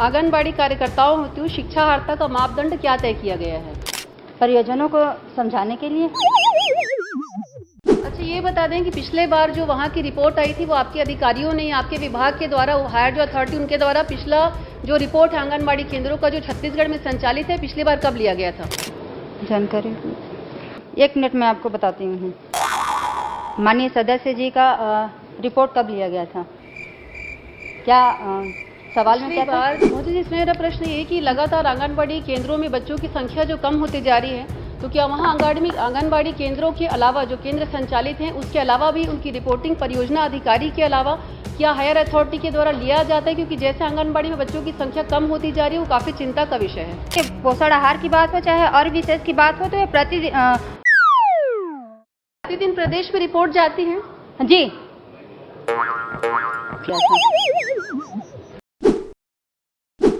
आंगनबाड़ी कार्यकर्ताओं हेतु शिक्षा अर्हता का मापदंड क्या तय किया गया है? परियोजनों को समझाने के लिए। अच्छा, ये बता दें कि पिछले बार जो वहाँ की रिपोर्ट आई थी वो आपके अधिकारियों ने, आपके विभाग के द्वारा, हायर जो अथॉरिटी उनके द्वारा पिछला जो रिपोर्ट है आंगनबाड़ी केंद्रों का जो छत्तीसगढ़ में संचालित है, पिछली बार कब लिया गया था? जानकारी 1 मिनट में आपको बताती हूँ। माननीय सदस्य जी का रिपोर्ट कब लिया गया था? क्या सवाल में क्या था? मुझे इसमें मेरा प्रश्न ये कि लगातार आंगनबाड़ी केंद्रों में बच्चों की संख्या जो कम होती जा रही है, तो क्या वहाँ आंगनबाड़ी केंद्रों के अलावा जो केंद्र संचालित हैं उसके अलावा भी उनकी रिपोर्टिंग परियोजना अधिकारी के अलावा क्या हायर अथॉरिटी के द्वारा लिया जाता है? क्योंकि जैसे आंगनबाड़ी में बच्चों की संख्या कम होती जा रही है वो काफ़ी चिंता का विषय है। कि पोषण आहार की बात हो चाहे और विशेष की बात हो तो ये प्रतिदिन प्रदेश में रिपोर्ट जाती है? जी।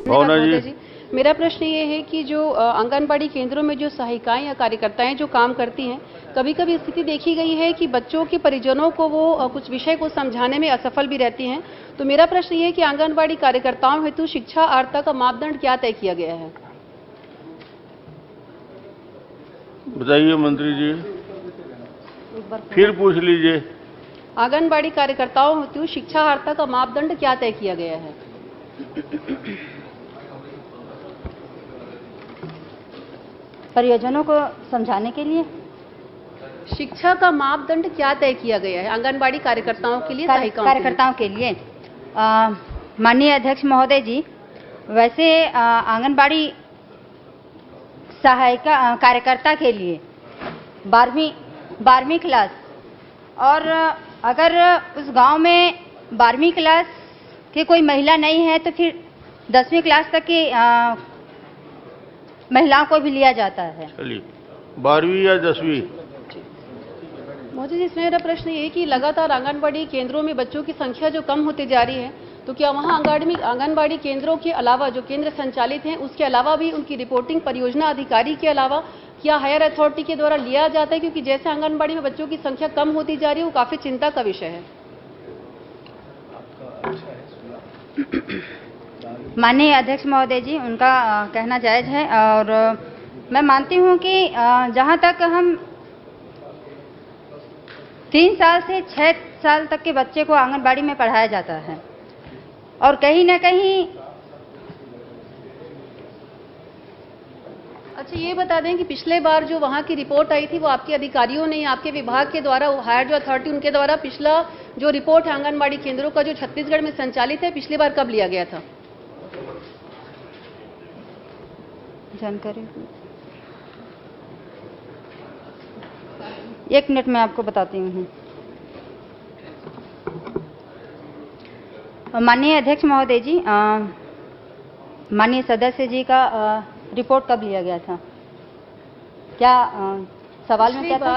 धन्यवाद जी। मेरा प्रश्न ये है कि जो आंगनबाड़ी केंद्रों में जो सहायिकाएं या कार्यकर्ताएं जो काम करती हैं, कभी कभी स्थिति देखी गई है कि बच्चों के परिजनों को वो कुछ विषय को समझाने में असफल भी रहती हैं। तो मेरा प्रश्न ये है कि आंगनबाड़ी कार्यकर्ताओं हेतु शिक्षा अर्हता का मापदंड क्या तय किया गया है? बताइए मंत्री जी, फिर पूछ लीजिए। आंगनबाड़ी कार्यकर्ताओं हेतु शिक्षा अर्हता का मापदंड क्या तय किया गया है? परियोजनों को समझाने के लिए। शिक्षा का मापदंड क्या तय किया गया है आंगनबाड़ी कार्यकर्ताओं के लिए, कार्यकर्ताओं के लिए? माननीय अध्यक्ष महोदय जी, वैसे आंगनबाड़ी सहायिका कार्यकर्ता के लिए 12वीं क्लास, और अगर उस गांव में 12वीं क्लास की कोई महिला नहीं है तो फिर 10वीं क्लास तक की महिलाओं को भी लिया जाता है। चलिए, 12वीं या 10वीं? मुझे इसमें मेरा प्रश्न ये कि लगातार आंगनबाड़ी केंद्रों में बच्चों की संख्या जो कम होती जा रही है, तो क्या वहाँ आंगनबाड़ी केंद्रों के अलावा जो केंद्र संचालित हैं उसके अलावा भी उनकी रिपोर्टिंग परियोजना अधिकारी के अलावा क्या हायर अथॉरिटी के द्वारा लिया जाता है? क्योंकि जैसे आंगनबाड़ी में बच्चों की संख्या कम होती जा रही है वो काफ़ी चिंता का विषय है। माननीय अध्यक्ष महोदय जी, उनका कहना जायज़ है, और मैं मानती हूँ कि जहाँ तक हम 3 साल से 6 साल तक के बच्चे को आंगनबाड़ी में पढ़ाया जाता है, और कहीं ना कहीं। अच्छा, ये बता दें कि पिछले बार जो वहाँ की रिपोर्ट आई थी वो आपके अधिकारियों ने, आपके विभाग के द्वारा, हायर जो अथॉरिटी उनके द्वारा पिछला जो रिपोर्ट है आंगनबाड़ी केंद्रों का जो छत्तीसगढ़ में संचालित है, पिछली बार कब लिया गया था? जानकारी 1 मिनट में आपको बताती हूँ। माननीय अध्यक्ष महोदय जी, माननीय सदस्य जी का रिपोर्ट कब लिया गया था? क्या सवाल में क्या था?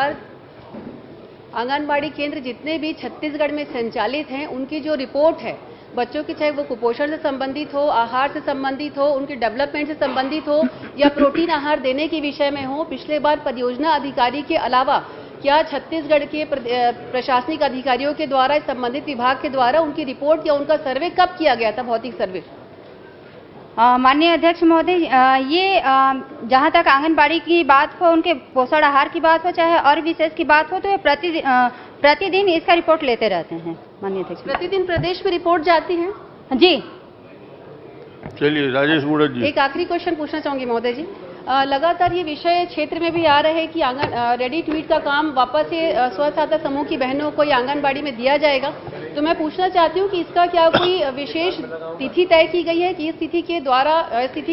आंगनबाड़ी केंद्र जितने भी छत्तीसगढ़ में संचालित हैं उनकी जो रिपोर्ट है बच्चों की, चाहे वो कुपोषण से संबंधित हो, आहार से संबंधित हो, उनके डेवलपमेंट से संबंधित हो या प्रोटीन आहार देने के विषय में हो, पिछले बार परियोजना अधिकारी के अलावा क्या छत्तीसगढ़ के प्रशासनिक अधिकारियों के द्वारा, संबंधित विभाग के द्वारा उनकी रिपोर्ट या उनका सर्वे कब किया गया था, भौतिक सर्वे? माननीय अध्यक्ष महोदय, ये जहाँ तक आंगनबाड़ी की बात हो, उनके पोषण आहार की बात हो चाहे और विशेष की बात हो, तो ये प्रतिदिन इसका रिपोर्ट लेते रहते हैं। माननीय अध्यक्ष, प्रतिदिन प्रदेश में रिपोर्ट जाती है? जी। चलिए, राजेश गुड़त जी। एक आखिरी क्वेश्चन पूछना चाहूंगी महोदय जी। लगातार ये विषय क्षेत्र में भी आ रहा है कि रेडी टू ईट का काम वापस से स्व सहायता समूह की बहनों को या आंगनबाड़ी में दिया जाएगा। तो मैं पूछना चाहती हूँ कि इसका क्या कोई विशेष तिथि तय की गई है कि इस तिथि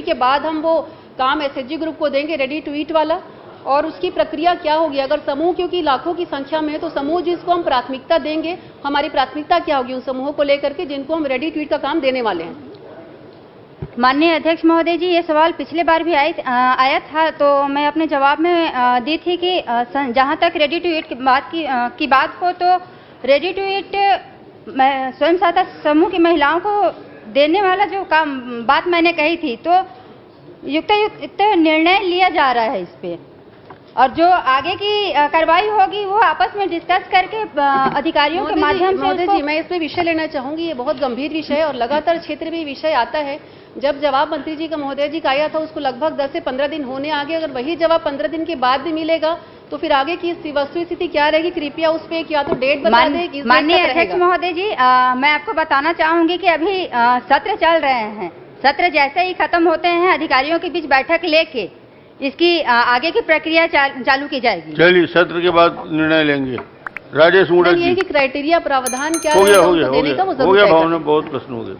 के बाद हम वो काम एसएचजी ग्रुप को देंगे, रेडी टू ईट वाला, और उसकी प्रक्रिया क्या होगी? अगर समूह, क्योंकि लाखों की संख्या में है, तो समूह जिसको हम प्राथमिकता देंगे, हमारी प्राथमिकता क्या होगी उन समूहों को लेकर के जिनको हम रेडी टू ईट का काम देने वाले हैं? माननीय अध्यक्ष महोदय जी, ये सवाल पिछले बार भी आया था, तो मैं अपने जवाब में दी थी कि जहाँ तक रेडी टू ईट की बात हो, तो रेडी टू ईट स्वयं सहायता समूह की महिलाओं को देने वाला जो काम बात मैंने कही थी, तो युक्त निर्णय लिया जा रहा है इस पे, और जो आगे की कार्रवाई होगी वो आपस में डिस्कस करके अधिकारियों के माध्यम से। मोदी जी, मैं इसमें विषय लेना चाहूंगी। ये बहुत गंभीर विषय है और लगातार क्षेत्र में विषय आता है। जब जवाब मंत्री जी का महोदय जी का आया था उसको लगभग 10 से 15 दिन होने आ गए। अगर वही जवाब 15 दिन के बाद भी मिलेगा तो फिर आगे की वस्तु स्थिति क्या रहेगी? कृपया उस पे या तो डेट बता दें। किस डेट माननीय तक अध्यक्ष रहेगा? महोदय जी, मैं आपको बताना चाहूंगी कि अभी सत्र चल रहे हैं। सत्र जैसे ही खत्म होते हैं अधिकारियों के बीच बैठक लेके इसकी आगे की प्रक्रिया चालू की जाएगी। चलिए सत्र के बाद निर्णय लेंगे। राजेश मुड़त ये जी। कि क्राइटेरिया प्रावधान क्या हो गया रहेगा हो उनको गया हो देने का वो गया जरूर हो गया तय भावना करें। बहुत प्रश्न हो गए।